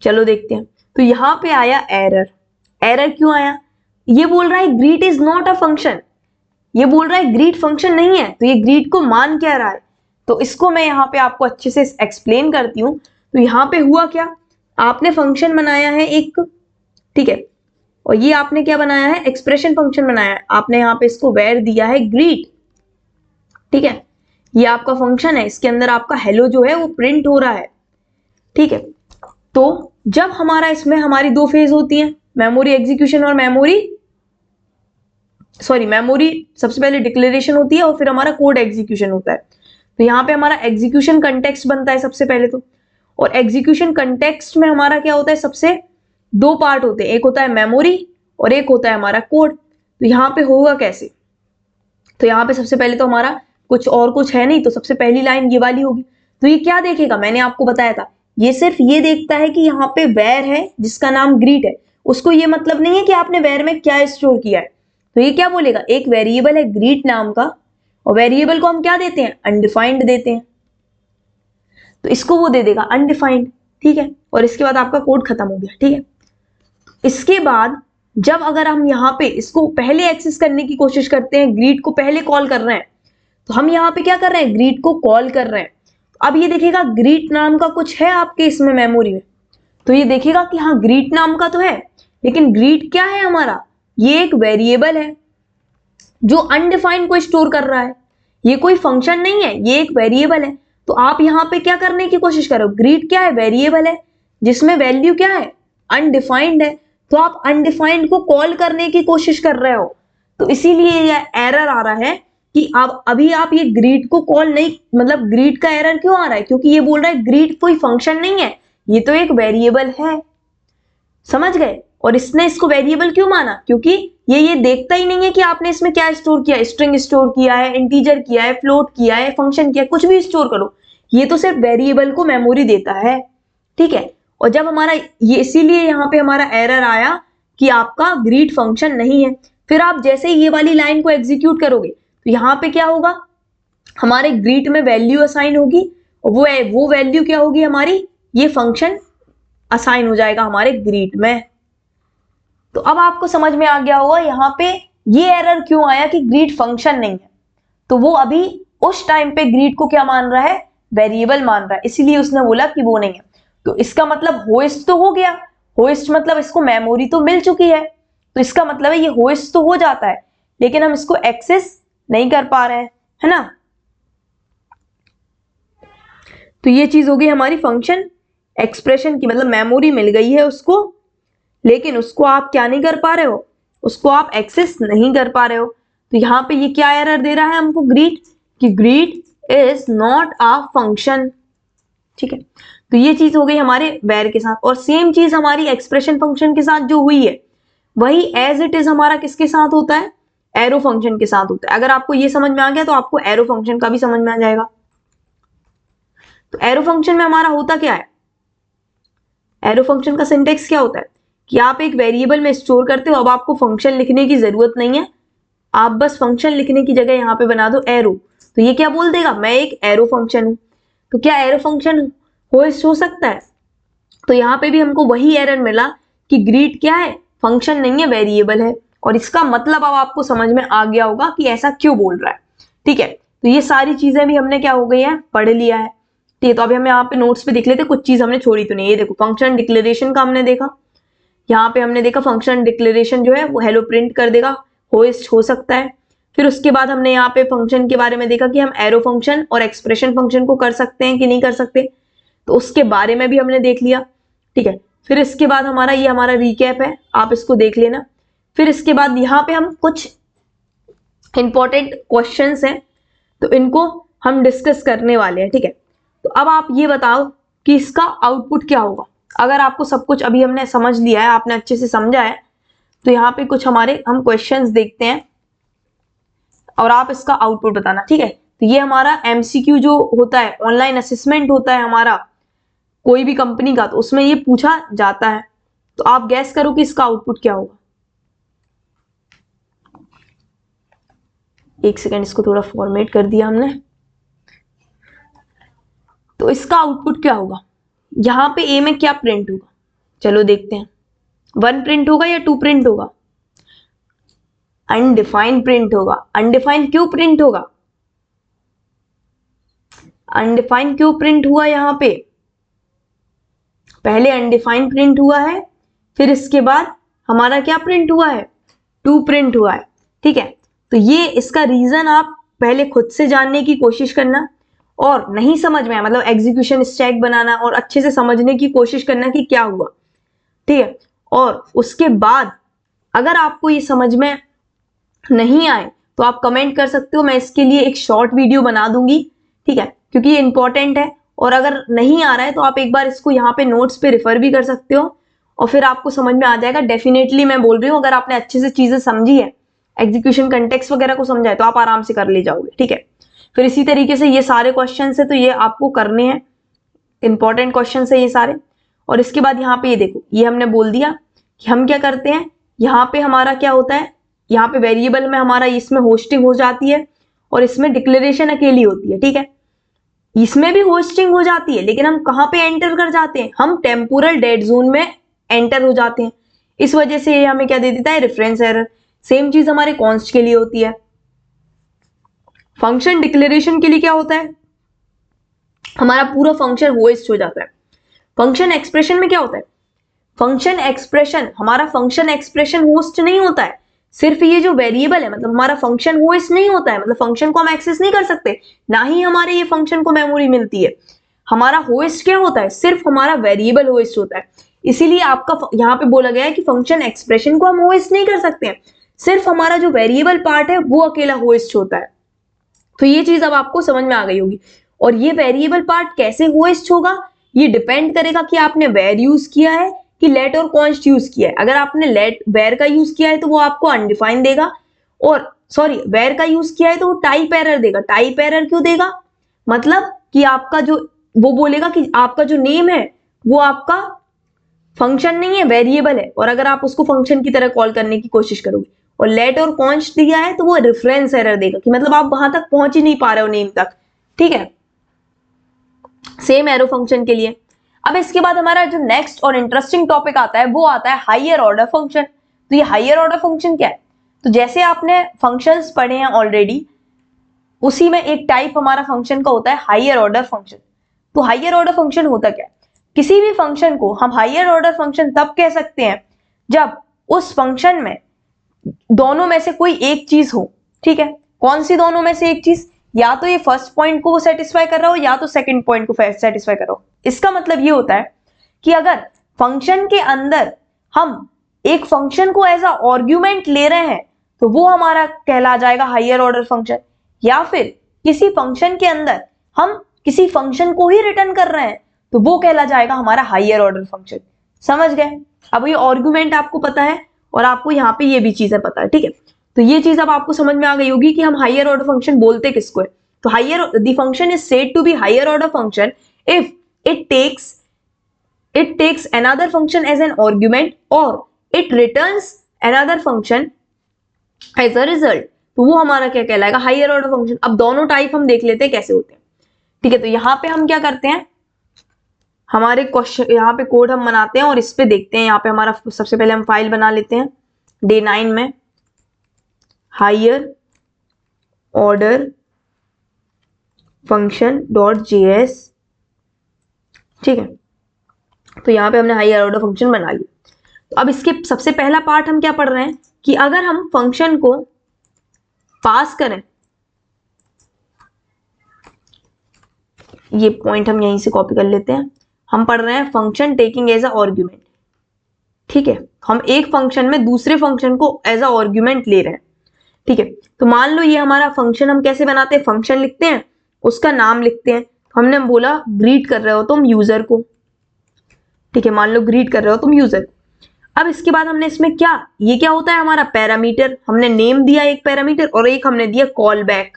चलो देखते हैं। तो यहाँ पे आया एरर। एरर क्यों आया, ये बोल रहा है greet is not a function, ये बोल रहा है ग्रीट फंक्शन नहीं है। तो ये ग्रीट को मान क्या रहा है, तो इसको मैं यहाँ पे आपको अच्छे से एक्सप्लेन करती हूँ। तो यहाँ पे हुआ क्या, आपने फंक्शन बनाया है एक, ठीक है, और ये आपने क्या बनाया है, एक्सप्रेशन फंक्शन बनाया है। आपने यहाँ पे इसको वेर दिया है ग्रीट, ठीक है। ये आपका फंक्शन है, इसके अंदर आपका हेलो जो है वो प्रिंट हो रहा है, ठीक है। तो जब हमारा इसमें हमारी दो फेज होती है, मेमोरी एग्जीक्यूशन और मेमोरी सबसे पहले डिक्लेरेशन होती है और फिर हमारा कोड एग्जीक्यूशन होता है। तो यहाँ पे हमारा एग्जीक्यूशन कंटेक्स्ट बनता है सबसे पहले तो, और एग्जीक्यूशन कंटेक्स्ट में हमारा क्या होता है, सबसे दो पार्ट होते हैं, एक होता है मेमोरी और एक होता है हमारा कोड। तो यहाँ पे होगा कैसे, तो यहाँ पे सबसे पहले तो हमारा कुछ है नहीं, तो सबसे पहली लाइन ये वाली होगी। तो ये क्या देखेगा, मैंने आपको बताया था, ये सिर्फ ये देखता है कि यहाँ पे वेर है जिसका नाम ग्रीट है, उसको ये मतलब नहीं है कि आपने वेर में क्या स्टोर किया है। तो ये क्या बोलेगा, एक वेरिएबल है ग्रीट नाम का, और वेरिएबल को हम क्या देते हैं, अनडिफाइंड देते हैं, तो इसको वो दे देगा अनडिफाइंड, ठीक है। और इसके बाद आपका कोड खत्म हो गया, ठीक है। इसके बाद जब अगर हम यहाँ पे इसको पहले एक्सेस करने की कोशिश करते हैं, ग्रीट को पहले कॉल कर रहे हैं, तो हम यहाँ पे क्या कर रहे हैं, ग्रीट को कॉल कर रहे हैं। अब ये देखिएगा ग्रीट नाम का कुछ है आपके इसमें मेमोरी में, तो ये देखिएगा कि हाँ ग्रीट नाम का तो है, लेकिन ग्रीट क्या है हमारा, ये एक वेरिएबल है जो अनडिफाइंड को स्टोर कर रहा है, ये कोई फंक्शन नहीं है, ये एक वेरिएबल है। तो आप यहाँ पे क्या करने की कोशिश करो, ग्रीट क्या है, वेरिएबल है जिसमें वैल्यू क्या है, अनडिफाइंड है, तो आप अनडिफाइंड को कॉल करने की कोशिश कर रहे हो, तो इसीलिए यह एरर आ रहा है कि आप अभी आप ये ग्रीट को कॉल नहीं, मतलब ग्रीट का एरर क्यों आ रहा है, क्योंकि ये बोल रहा है ग्रीट कोई फंक्शन नहीं है, ये तो एक वेरिएबल है, समझ गए। और इसने इसको वेरिएबल क्यों माना, क्योंकि ये देखता ही नहीं है कि आपने इसमें क्या स्टोर किया, स्ट्रिंग स्टोर किया है, इंटीजर किया है, फ्लोट किया है, फंक्शन किया है, कुछ भी स्टोर करो, ये तो सिर्फ वेरिएबल को मेमोरी देता है, ठीक है। और जब हमारा ये, इसीलिए यहाँ पे हमारा एरर आया कि आपका ग्रीट फंक्शन नहीं है। फिर आप जैसे ही ये वाली लाइन को एग्जीक्यूट करोगे तो यहाँ पे क्या होगा, हमारे ग्रीट में वैल्यू असाइन होगी, और वो वैल्यू क्या होगी हमारी, ये फंक्शन असाइन हो जाएगा हमारे ग्रीट में। तो अब आपको समझ में आ गया होगा यहाँ पे ये एरर क्यों आया कि ग्रीट फंक्शन नहीं है, तो वो अभी उस टाइम पे ग्रीट को क्या मान रहा है, वेरिएबल मान रहा है, इसीलिए उसने बोला कि वो नहीं है। तो इसका मतलब होस्ट तो हो गया, होस्ट मतलब इसको मेमोरी तो मिल चुकी है, तो इसका मतलब है ये होस्ट तो हो जाता है, लेकिन हम इसको एक्सेस नहीं कर पा रहे हैं, है ना। तो ये चीज हो गई हमारी फंक्शन एक्सप्रेशन की, मतलब मेमोरी मिल गई है उसको, लेकिन उसको आप क्या नहीं कर पा रहे हो, उसको आप एक्सेस नहीं कर पा रहे हो। तो यहाँ पे ये क्या एरर दे रहा है हमको, ग्रीट, कि greet is not a function, ठीक है। तो ये चीज हो गई हमारे वेर के साथ, और सेम चीज हमारी एक्सप्रेशन फंक्शन के साथ जो हुई है, वही एज इट इज हमारा किसके साथ होता है, एरो फंक्शन के साथ होता है। अगर आपको ये समझ में आ गया तो आपको एरो फंक्शन का भी समझ में आ जाएगा। तो एरो फंक्शन में हमारा होता क्या है, एरो फंक्शन का सिंटेक्स क्या होता है कि आप एक वेरिएबल में स्टोर करते हो, अब आपको फंक्शन लिखने की जरूरत नहीं है, आप बस फंक्शन लिखने की जगह यहाँ पे बना दो एरो, तो ये क्या बोल देगा, मैं एक एरो फंक्शन हूं। तो क्या एरो फंक्शन होस्ट हो सकता है, तो यहाँ पे भी हमको वही एरर मिला कि ग्रीट क्या है, फंक्शन नहीं है, वेरिएबल है। और इसका मतलब अब आपको समझ में आ गया होगा कि ऐसा क्यों बोल रहा है, ठीक है। तो ये सारी चीजें भी हमने क्या हो गई है, पढ़ लिया है, ठीक है। तो अभी हम यहाँ पे नोट्स पे देख लेते, कुछ चीज हमने छोड़ी तो नहीं। ये देखो फंक्शन डिक्लेरेशन का हमने देखा, यहाँ पे हमने देखा फंक्शन डिक्लेरेशन जो है वो हेलो प्रिंट कर देगा, होस्ट हो सकता है। फिर उसके बाद हमने यहाँ पे फंक्शन के बारे में देखा कि हम एरो फंक्शन और एक्सप्रेशन फंक्शन को कर सकते हैं कि नहीं कर सकते, तो उसके बारे में भी हमने देख लिया, ठीक है। फिर इसके बाद हमारा ये हमारा रिकैप है, आप इसको देख लेना। फिर इसके बाद यहाँ पे हम कुछ इंपॉर्टेंट क्वेश्चंस हैं, तो इनको हम डिस्कस करने वाले हैं, ठीक है। तो अब आप ये बताओ कि इसका आउटपुट क्या होगा। अगर आपको सब कुछ अभी हमने समझ लिया है, आपने अच्छे से समझा है, तो यहाँ पे कुछ हमारे हम क्वेश्चंस देखते हैं और आप इसका आउटपुट बताना, ठीक है। तो ये हमारा एमसीक्यू जो होता है, ऑनलाइन असेसमेंट होता है हमारा कोई भी कंपनी का, तो उसमें ये पूछा जाता है। तो आप गैस करो कि इसका आउटपुट क्या होगा। एक सेकेंड, इसको थोड़ा फॉर्मेट कर दिया हमने। तो इसका आउटपुट क्या होगा, यहाँ पे ए में क्या प्रिंट होगा, चलो देखते हैं। 1 प्रिंट होगा या 2 प्रिंट होगा, अनडिफाइंड प्रिंट होगा। अनडिफाइंड क्यों प्रिंट होगा, अनडिफाइंड क्यों प्रिंट हुआ, यहाँ पे पहले अनडिफाइंड प्रिंट हुआ है, फिर इसके बाद हमारा क्या प्रिंट हुआ है, 2 प्रिंट हुआ है, ठीक है। तो ये इसका रीजन आप पहले खुद से जानने की कोशिश करना, और नहीं समझ में आया मतलब एग्जीक्यूशन स्टैक बनाना और अच्छे से समझने की कोशिश करना कि क्या हुआ, ठीक है। और उसके बाद अगर आपको ये समझ में नहीं आए तो आप कमेंट कर सकते हो, मैं इसके लिए एक शॉर्ट वीडियो बना दूंगी, ठीक है, क्योंकि ये इंपॉर्टेंट है। और अगर नहीं आ रहा है तो आप एक बार इसको यहाँ पे नोट्स पे रेफर भी कर सकते हो, और फिर आपको समझ में आ जाएगा। डेफिनेटली मैं बोल रही हूँ, अगर आपने अच्छे से चीजें समझी है, एग्जीक्यूशन कंटेक्स्ट वगैरह को समझा है, तो आप आराम से कर ले जाओगे, ठीक है। फिर इसी तरीके से ये सारे क्वेश्चन है, तो ये आपको करने हैं, इंपॉर्टेंट क्वेश्चन है ये सारे। और इसके बाद यहाँ पे ये देखो, ये हमने बोल दिया कि हम क्या करते हैं, यहाँ पे हमारा क्या होता है, यहाँ पे वेरिएबल में हमारा इसमें होस्टिंग हो जाती है और इसमें डिक्लेरेशन अकेली होती है, ठीक है। इसमें भी होस्टिंग हो जाती है, लेकिन हम कहाँ पे एंटर कर जाते हैं, हम टेम्पोरल डेड जोन में एंटर हो जाते हैं। इस वजह से ये हमें क्या दे देता है, रेफरेंस एरर। सेम चीज हमारे कॉन्स्ट के लिए होती है। फंक्शन डिक्लेरेशन के लिए क्या होता है, हमारा पूरा फंक्शन होस्ट हो जाता है। फंक्शन एक्सप्रेशन में क्या होता है, फंक्शन एक्सप्रेशन, हमारा फंक्शन एक्सप्रेशन होस्ट नहीं होता है, सिर्फ ये जो वेरिएबल है मतलब हमारा फंक्शन होस्ट नहीं होता है, मतलब फंक्शन को हम एक्सेस नहीं कर सकते, ना ही हमारे ये फंक्शन को मेमोरी मिलती है। हमारा होस्ट क्या होता है, सिर्फ हमारा वेरिएबल होस्ट होता है। इसीलिए आपका यहाँ पे बोला गया है कि फंक्शन एक्सप्रेशन को हम होस्ट नहीं कर सकते हैं, सिर्फ हमारा जो वेरिएबल पार्ट है वो अकेला होस्ट होता है। तो ये चीज अब आपको समझ में आ गई होगी। और ये वेरिएबल पार्ट कैसे होस्ट होगा, ये डिपेंड करेगा कि आपने वेर यूज किया है कि लेट और कॉन्स्ट यूज किया है। अगर आपने लेट वेर का यूज किया है तो वो आपको अनडिफाइंड देगा, और सॉरी वेर का यूज किया है तो वो टाइप एरर देगा। टाइप एरर क्यों देगा, मतलब कि आपका जो, वो बोलेगा कि आपका जो नेम है वो आपका फंक्शन नहीं है, वेरिएबल है, और अगर आप उसको फंक्शन की तरह कॉल करने की कोशिश करोगे। और लेट और कॉन्स्ट दिया है तो वो रेफरेंस एरर देगा कि मतलब आप वहां तक पहुंच ही नहीं पा रहे हो नेम तक, ठीक है। सेम एरो फंक्शन के लिए। अब इसके बाद हमारा जो नेक्स्ट और इंटरेस्टिंग टॉपिक आता है वो आता है हायर ऑर्डर फंक्शन। तो ये हायर ऑर्डर फंक्शन क्या है, तो जैसे आपने फंक्शंस पढ़े हैं ऑलरेडी, उसी में एक टाइप हमारा फंक्शन का होता है हायर ऑर्डर फंक्शन। तो हायर ऑर्डर फंक्शन होता क्या है, किसी भी फंक्शन को हम हायर ऑर्डर फंक्शन तब कह सकते हैं जब उस फंक्शन में दोनों में से कोई एक चीज हो, ठीक है। कौन सी दोनों में से एक चीज, या तो ये फर्स्ट पॉइंट को सेटिस्फाई कर रहा हो या तो सेकंड पॉइंट को सेटिस्फाई कर रहा हो। इसका मतलब ये होता है कि अगर फंक्शन के अंदर हम एक फंक्शन को एज अ आर्ग्यूमेंट ले रहे हैं तो वो हमारा कहला जाएगा हायर ऑर्डर फंक्शन, या फिर किसी फंक्शन के अंदर हम किसी फंक्शन को ही रिटर्न कर रहे हैं तो वो कहला जाएगा हमारा हायर ऑर्डर फंक्शन। समझ गए, अब ये आर्ग्यूमेंट आपको पता है और आपको यहाँ पे ये भी चीजें पता है, ठीक है। तो ये चीज अब आपको समझ में आ गई होगी कि हम हायर ऑर्डर फंक्शन बोलते किसको है। तो higher the function is said to be higher order function if it takes another function as an argument or it returns another function as a result। तो वो हमारा क्या कहलाएगा, हायर ऑर्डर फंक्शन। अब दोनों टाइप हम देख लेते हैं कैसे होते हैं, ठीक है। तो यहाँ पे हम क्या करते हैं, हमारे क्वेश्चन यहाँ पे कोड हम बनाते हैं और इस पे देखते हैं। यहाँ पे हमारा सबसे पहले हम फाइल बना लेते हैं डे 9 में, हायर ऑर्डर फंक्शन .js, ठीक है। तो यहाँ पे हमने हायर ऑर्डर फंक्शन बना लिया। तो अब इसके सबसे पहला पार्ट हम क्या पढ़ रहे हैं कि अगर हम फंक्शन को पास करें, ये पॉइंट हम यहीं से कॉपी कर लेते हैं। हम पढ़ रहे हैं function taking as a argument, ठीक है। हम एक फंक्शन में दूसरे फंक्शन को एज अ आर्ग्यूमेंट ले रहे हैं, ठीक है। तो मान लो ये हमारा फंक्शन, हम कैसे बनाते हैं, फंक्शन लिखते हैं, उसका नाम लिखते हैं। हमने बोला ग्रीट कर रहे हो तुम यूजर को, ठीक है। मान लो ग्रीट कर रहे हो तुम यूजर को। अब इसके बाद हमने इसमें क्या, ये क्या होता है हमारा पैरामीटर, हमने नेम दिया एक पैरामीटर और एक हमने दिया कॉल बैक,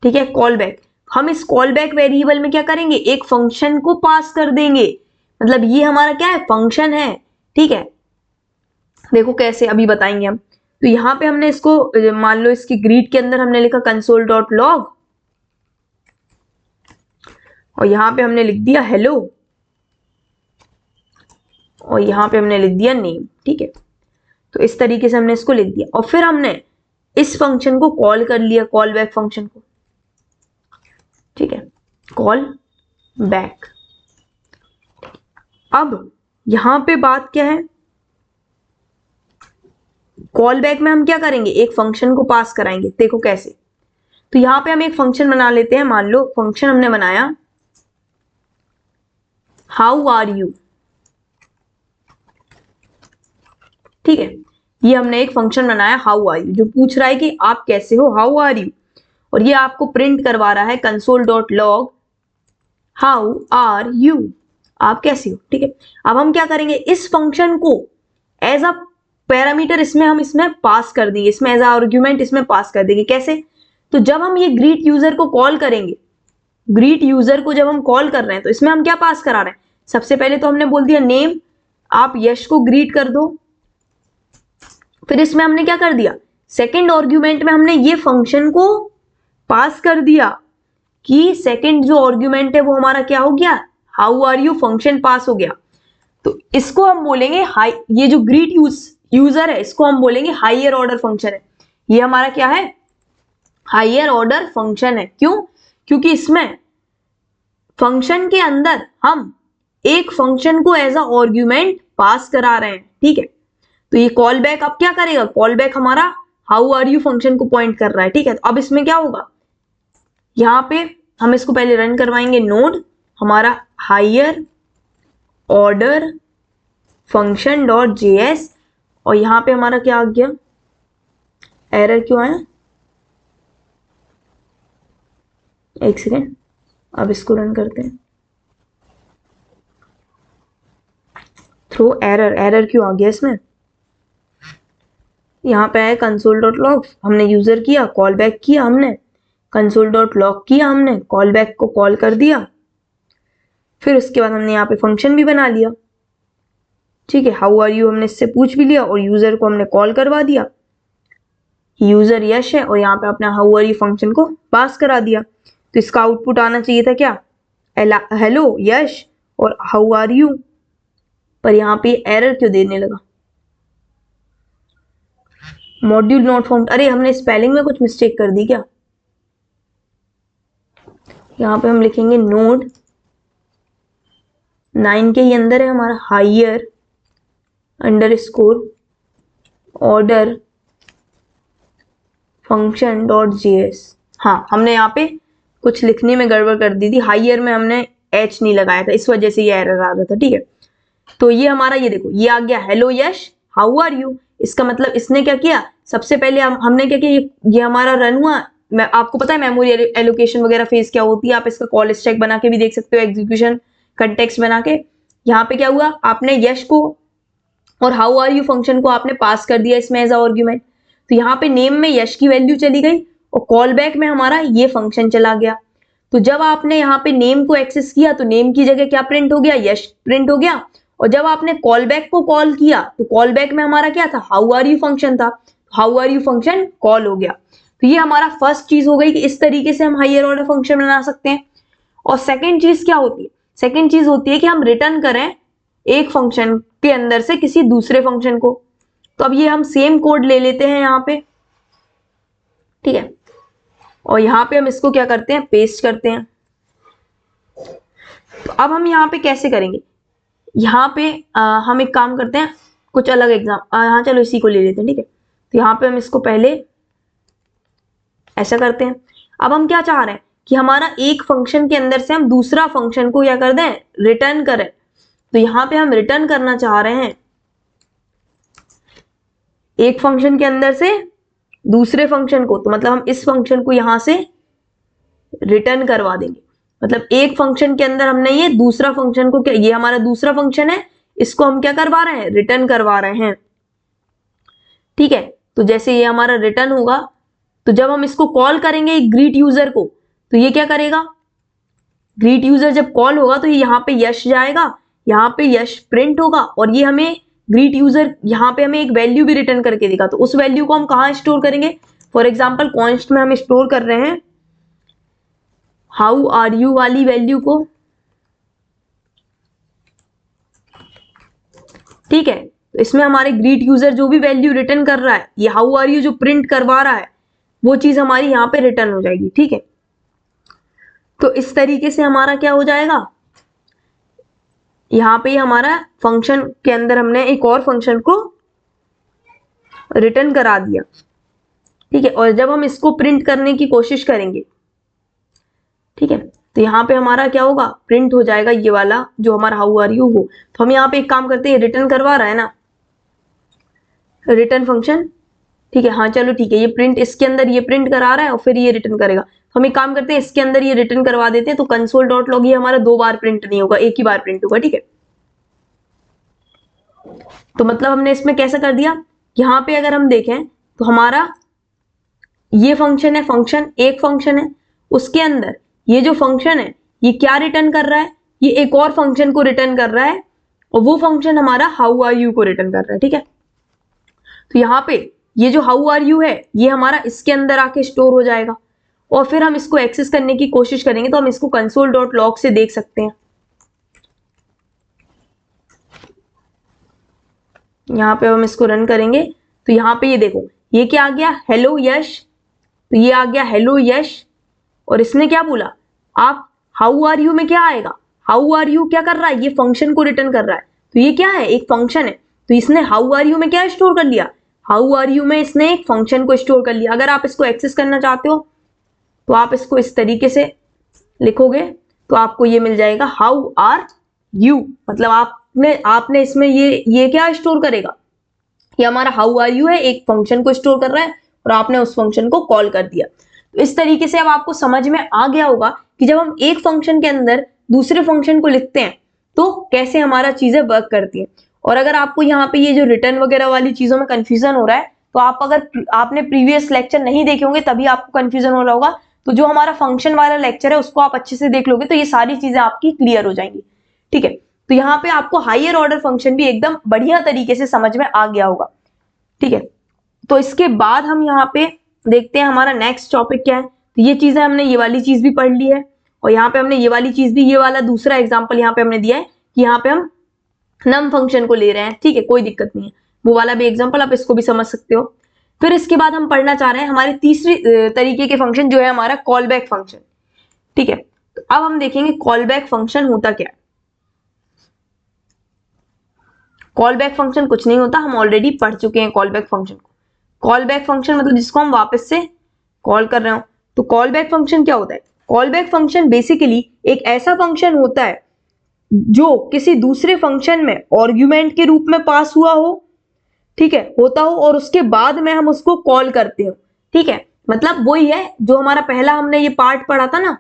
ठीक है। कॉल बैक, हम इस कॉल बैक वेरिएबल में क्या करेंगे, एक फंक्शन को पास कर देंगे, मतलब ये हमारा क्या है, फंक्शन है, ठीक है। देखो कैसे अभी बताएंगे हम। तो यहाँ पे हमने इसको मान लो इसकी ग्रीट के अंदर हमने लिखा console.log और यहाँ पे हमने लिख दिया हेलो और यहाँ पे हमने लिख दिया नेम, ठीक है। तो इस तरीके से हमने इसको लिख दिया और फिर हमने इस फंक्शन को कॉल कर लिया, कॉल बैक फंक्शन को, ठीक है, कॉल बैक। अब यहां पे बात क्या है, कॉल बैक में हम क्या करेंगे, एक फंक्शन को पास कराएंगे। देखो कैसे, तो यहां पे हम एक फंक्शन बना लेते हैं। मान लो फंक्शन हमने बनाया हाउ आर यू, ठीक है। ये हमने एक फंक्शन बनाया हाउ आर यू, जो पूछ रहा है कि आप कैसे हो, हाउ आर यू, और ये आपको प्रिंट करवा रहा है console.log हाउ आर यू, आप कैसे हो, ठीक है। अब हम क्या करेंगे, इस फंक्शन को एज अ पैरामीटर इसमें पास कर देंगे, इसमें एज अ आर्ग्यूमेंट इसमें पास कर देंगे। कैसे, तो जब हम ये ग्रीट यूजर को कॉल करेंगे, ग्रीट यूजर को जब हम कॉल कर रहे हैं तो इसमें हम क्या पास करा रहे हैं, सबसे पहले तो हमने बोल दिया नेम, आप यश को ग्रीट कर दो। फिर इसमें हमने क्या कर दिया, सेकंड आर्ग्यूमेंट में हमने ये फंक्शन को पास कर दिया कि सेकंड जो आर्ग्यूमेंट है वो हमारा क्या हो गया, हाउ आर यू, फंक्शन पास हो गया। तो इसको हम बोलेंगे हाई, ये जो ग्रीट यूजर है इसको हम बोलेंगे हाइयर ऑर्डर फंक्शन है। ये हमारा क्या है, हाइयर ऑर्डर फंक्शन है। क्यों? क्योंकि इसमें फंक्शन के अंदर हम एक फंक्शन को एज अ आर्ग्यूमेंट पास करा रहे हैं, ठीक है। तो ये कॉल बैक अब क्या करेगा, कॉल बैक हमारा हाउ आर यू फंक्शन को पॉइंट कर रहा है, ठीक है। तो अब इसमें क्या होगा, यहां पे हम इसको पहले रन करवाएंगे, नोड हमारा higher order function dot JS, और यहां पे हमारा क्या आ गया, एरर क्यों आया, एक सेकेंड, अब इसको रन करते हैं। थ्रो एरर क्यों आ गया इसमें, यहाँ पे है कंसोल डॉट लॉग, हमने यूजर किया, कॉल बैक किया हमने, कंसोल डॉट लॉग किया हमने, कॉल बैक को कॉल कर दिया, फिर उसके बाद हमने यहाँ पे फंक्शन भी बना लिया, ठीक है। हाउ आर यू हमने इससे पूछ भी लिया और यूजर को हमने कॉल करवा दिया, यूजर यश है और यहाँ पे अपना हाउ आर यू फंक्शन को पास करा दिया। तो इसका आउटपुट आना चाहिए था क्या, हेलो यश और हाउ आर यू, पर यहाँ पे एरर क्यों देने लगा, मॉड्यूल नॉट फाउंड, अरे हमने स्पेलिंग में कुछ मिस्टेक कर दी क्या। यहाँ पे हम लिखेंगे नोड 9 के ही अंदर है हमारा higher underscore order function dot JS. हाँ, हमने यहाँ पे कुछ लिखने में गड़बड़ कर दी थी, हाइयर में हमने एच नहीं लगाया था, इस वजह से ये एरर आ रहा था, ठीक है। तो ये हमारा, ये देखो ये आ गया hello Yash how are you, इसका मतलब इसने क्या किया, सबसे पहले हमने क्या किया, ये हमारा रन हुआ। मैं आपको पता है मेमोरी एलोकेशन वगैरह फेज क्या होती है, आप इसका कॉल स्टैक बना के भी देख सकते हो, एग्जीक्यूशन कंटेक्स्ट बना के। यहाँ पे क्या हुआ, आपने यश को और हाउ आर यू फंक्शन को आपने पास कर दिया इसमें एज अ आर्ग्यूमेंट, तो यहाँ पे नेम में यश की वैल्यू चली गई और कॉल बैक में हमारा ये फंक्शन चला गया। तो जब आपने यहाँ पे नेम को एक्सेस किया तो नेम की जगह क्या प्रिंट हो गया, यश प्रिंट हो गया, और जब आपने कॉल बैक को कॉल किया तो कॉल बैक में हमारा क्या था, हाउ आर यू फंक्शन था, how are you function call हो गया। तो ये हमारा फर्स्ट चीज हो गई कि इस तरीके से हम हाइयर ऑर्डर फंक्शन बना सकते हैं। और सेकेंड चीज क्या होती है, सेकेंड चीज होती है कि हम रिटर्न करें एक फंक्शन के अंदर से किसी दूसरे फंक्शन को। तो अब ये हम सेम कोड ले लेते हैं यहाँ पे, ठीक है, और यहाँ पे हम इसको क्या करते हैं, पेस्ट करते हैं। तो अब हम यहाँ पे कैसे करेंगे, यहाँ पे हम एक काम करते हैं, कुछ अलग एग्जाम, हाँ चलो इसी को ले लेते हैं, ठीक है। तो यहाँ पे हम इसको पहले ऐसा करते हैं। अब हम क्या चाह रहे हैं कि हमारा एक फंक्शन के अंदर से हम दूसरा फंक्शन को क्या कर दें, रिटर्न करें। तो यहाँ पे हम रिटर्न करना चाह रहे हैं एक फंक्शन के अंदर से दूसरे फंक्शन को, तो मतलब हम इस फंक्शन को यहां से रिटर्न करवा देंगे। मतलब एक फंक्शन के अंदर हमने ये दूसरा फंक्शन को क्या, ये हमारा दूसरा फंक्शन है, इसको हम क्या करवा रहे हैं, रिटर्न करवा रहे हैं, ठीक है। तो जैसे ये हमारा रिटर्न होगा, तो जब हम इसको कॉल करेंगे ग्रीट यूजर को, तो ये क्या करेगा, ग्रीट यूजर जब कॉल होगा तो ये यहाँ पे यश जाएगा, यहाँ पे यश प्रिंट होगा, और ये हमें ग्रीट यूजर यहाँ पे हमें एक वैल्यू भी रिटर्न करके देगा। तो उस वैल्यू को हम कहाँ स्टोर करेंगे, फॉर एग्जाम्पल कॉन्स्ट में हम स्टोर कर रहे हैं हाउ आर यू वाली वैल्यू को, ठीक है। तो इसमें हमारे ग्रीट यूजर जो भी वैल्यू रिटर्न कर रहा है, ये हाउ आर यू जो प्रिंट करवा रहा है, वो चीज हमारी यहाँ पे रिटर्न हो जाएगी, ठीक है। तो इस तरीके से हमारा क्या हो जाएगा, यहाँ पे हमारा फंक्शन के अंदर हमने एक और फंक्शन को रिटर्न करा दिया, ठीक है। और जब हम इसको प्रिंट करने की कोशिश करेंगे, ठीक है, तो यहाँ पे हमारा क्या होगा, प्रिंट हो जाएगा ये वाला जो हमारा हाउ आर यू वो। तो हम यहाँ पे एक काम करते हैं, रिटर्न करवा रहा है ना रिटर्न फंक्शन, ठीक है, हाँ चलो ठीक है, ये प्रिंट इसके अंदर ये प्रिंट करा रहा है और फिर ये रिटर्न करेगा। तो हम एक काम करते हैं, इसके अंदर ये रिटर्न करवा देते हैं, तो कंसोल डॉट लॉग ये हमारा 2 बार प्रिंट नहीं होगा, एक ही बार प्रिंट होगा, ठीक है। तो मतलब हमने इसमें कैसा कर दिया, यहाँ पे अगर हम देखें तो हमारा ये फंक्शन है, फंक्शन एक फंक्शन है, उसके अंदर ये जो फंक्शन है ये क्या रिटर्न कर रहा है, ये एक और फंक्शन को रिटर्न कर रहा है, और वो फंक्शन हमारा हाउ आर यू को रिटर्न कर रहा है, ठीक है। तो यहाँ पे ये जो हाउ आर यू है ये हमारा इसके अंदर आके स्टोर हो जाएगा, और फिर हम इसको एक्सेस करने की कोशिश करेंगे तो हम इसको कंसोल डॉट लॉग से देख सकते हैं। यहाँ पे हम इसको रन करेंगे तो यहाँ पे ये देखो, ये क्या आ गया, हेलो यश। तो ये आ गया हेलो यश, और इसने क्या बोला, आप हाउ आर यू में क्या आएगा, हाउ आर यू क्या कर रहा है, ये फंक्शन को रिटर्न कर रहा है। तो ये क्या है, एक फंक्शन है। तो इसने हाउ आर यू में क्या स्टोर कर लिया, हाउ आर यू में इसने एक फंक्शन को स्टोर कर लिया। अगर आप इसको एक्सेस करना चाहते हो तो आप इसको इस तरीके से लिखोगे तो आपको ये मिल जाएगा हाउ आर यू, मतलब आपने इसमें ये क्या स्टोर करेगा, ये हमारा हाउ आर यू है, एक फंक्शन को स्टोर कर रहा है और आपने उस फंक्शन को कॉल कर दिया। तो इस तरीके से अब आपको समझ में आ गया होगा कि जब हम एक फंक्शन के अंदर दूसरे फंक्शन को लिखते हैं तो कैसे हमारा चीजें वर्क करती हैं। और अगर आपको यहाँ पे ये जो रिटर्न वगैरह वाली चीजों में कंफ्यूजन हो रहा है तो आप अगर आपने प्रीवियस लेक्चर नहीं देखे होंगे तभी आपको कंफ्यूजन हो रहा होगा, तो जो हमारा फंक्शन वाला लेक्चर है उसको आप अच्छे से देख लोगे तो ये सारी चीजें आपकी क्लियर हो जाएंगी। ठीक है, तो यहाँ पे आपको हायर ऑर्डर फंक्शन भी एकदम बढ़िया तरीके से समझ में आ गया होगा। ठीक है, तो इसके बाद हम यहाँ पे देखते हैं हमारा नेक्स्ट टॉपिक क्या है। तो ये चीजें हमने ये वाली चीज भी पढ़ ली है और यहाँ पे हमने ये वाली चीज भी, ये वाला दूसरा एग्जांपल यहाँ पे हमने दिया है कि यहाँ पे हम नम फंक्शन को ले रहे हैं। ठीक है, कोई दिक्कत नहीं है, वो वाला भी एग्जांपल आप इसको भी समझ सकते हो। फिर इसके बाद हम पढ़ना चाह रहे हैं हमारी तीसरी तरीके के फंक्शन जो है हमारा कॉल बैक फंक्शन। ठीक है, तो अब हम देखेंगे कॉल बैक फंक्शन होता क्या है। कॉल बैक फंक्शन कुछ नहीं होता, हम ऑलरेडी पढ़ चुके हैं कॉल बैक फंक्शन को। कॉल बैक फंक्शन मतलब जिसको हम वापस से कॉल कर रहे हो। तो कॉल बैक फंक्शन क्या होता है, कॉल बैक फंक्शन बेसिकली एक ऐसा फंक्शन होता है जो किसी दूसरे फंक्शन में आर्गुमेंट के रूप में पास हुआ हो, ठीक है, होता हो, और उसके बाद में हम उसको कॉल करते हो। ठीक है, मतलब वही है जो हमारा पहला हमने ये पार्ट पढ़ा था ना,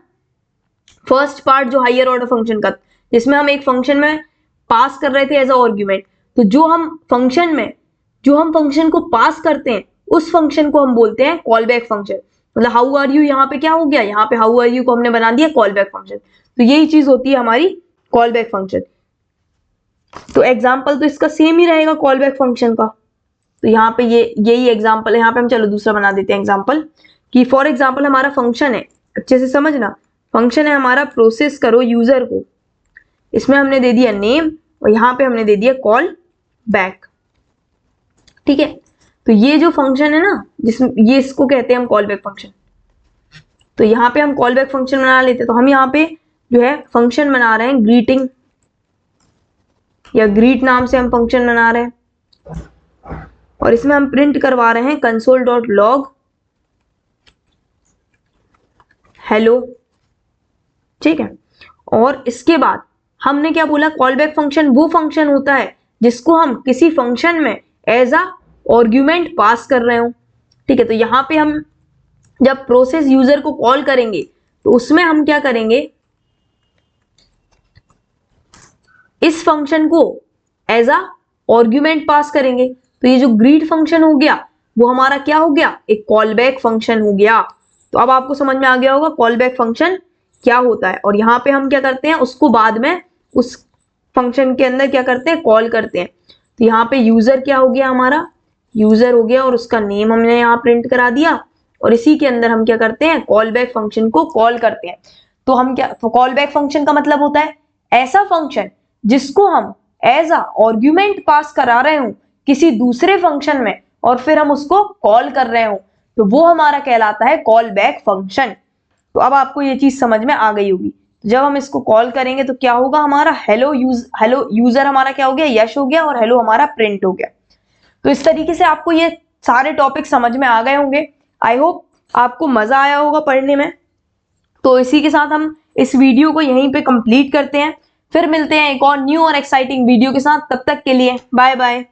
फर्स्ट पार्ट जो हायर ऑर्डर फंक्शन का, जिसमें हम एक फंक्शन में पास कर रहे थे एज अ आर्गुमेंट। तो जो हम फंक्शन को पास करते हैं उस फंक्शन को हम बोलते हैं कॉल बैक फंक्शन। मतलब हाउ आर यू यहाँ पे क्या हो गया, यहाँ पे हाउ आर यू को हमने बना दिया कॉल बैक फंक्शन। तो यही चीज होती है हमारी कॉल बैक फंक्शन। तो एग्जाम्पल तो इसका सेम ही रहेगा कॉल बैक फंक्शन का। तो यहाँ पे यही एग्जाम्पल है, यहाँ पे हम चलो दूसरा बना देते हैं एग्जाम्पल कि फॉर एग्जाम्पल हमारा फंक्शन है, अच्छे से समझना, फंक्शन है हमारा प्रोसेस करो यूजर को, इसमें हमने दे दिया नेम और यहाँ पे हमने दे दिया कॉल बैक। ठीक है, तो ये जो फंक्शन है ना, जिसमें ये इसको कहते हैं हम कॉल बैक फंक्शन। तो यहाँ पे हम कॉल बैक फंक्शन बना लेते हैं। तो हम यहाँ पे जो है फंक्शन बना रहे हैं ग्रीटिंग या ग्रीट नाम से हम फंक्शन बना रहे हैं और इसमें हम प्रिंट करवा रहे हैं console.log हेलो। ठीक है, और इसके बाद हमने क्या बोला, कॉल बैक फंक्शन वो फंक्शन होता है जिसको हम किसी फंक्शन में एज अ आर्गुमेंट पास कर रहे हो। ठीक है, तो यहाँ पे हम जब प्रोसेस यूजर को कॉल करेंगे तो उसमें हम क्या करेंगे, इस फंक्शन को एज अ आर्गुमेंट पास करेंगे। तो ये जो ग्रीट फंक्शन हो गया वो हमारा क्या हो गया, एक कॉल बैक फंक्शन हो गया। तो अब आपको समझ में आ गया होगा कॉल बैक फंक्शन क्या होता है। और यहाँ पे हम क्या करते हैं, उसको बाद में उस फंक्शन के अंदर क्या करते हैं, कॉल करते हैं। तो यहाँ पे यूजर क्या हो गया, हमारा यूजर हो गया और उसका नेम हमने यहाँ प्रिंट करा दिया और इसी के अंदर हम क्या करते हैं, कॉल बैक फंक्शन को कॉल करते हैं। तो हम क्या, कॉल बैक फंक्शन का मतलब होता है ऐसा फंक्शन जिसको हम एज अ आर्गुमेंट पास करा रहे हो किसी दूसरे फंक्शन में और फिर हम उसको कॉल कर रहे हो, तो वो हमारा कहलाता है कॉल बैक फंक्शन। तो अब आपको ये चीज समझ में आ गई होगी। जब हम इसको कॉल करेंगे तो क्या होगा, हमारा हेलो यूजर हमारा क्या हो गया, यश हो गया, और हेलो हमारा प्रिंट हो गया। तो इस तरीके से आपको ये सारे टॉपिक समझ में आ गए होंगे। आई होप आपको मजा आया होगा पढ़ने में। तो इसी के साथ हम इस वीडियो को यहीं पे कंप्लीट करते हैं, फिर मिलते हैं एक और न्यू और एक्साइटिंग वीडियो के साथ। तब तक के लिए बाय बाय।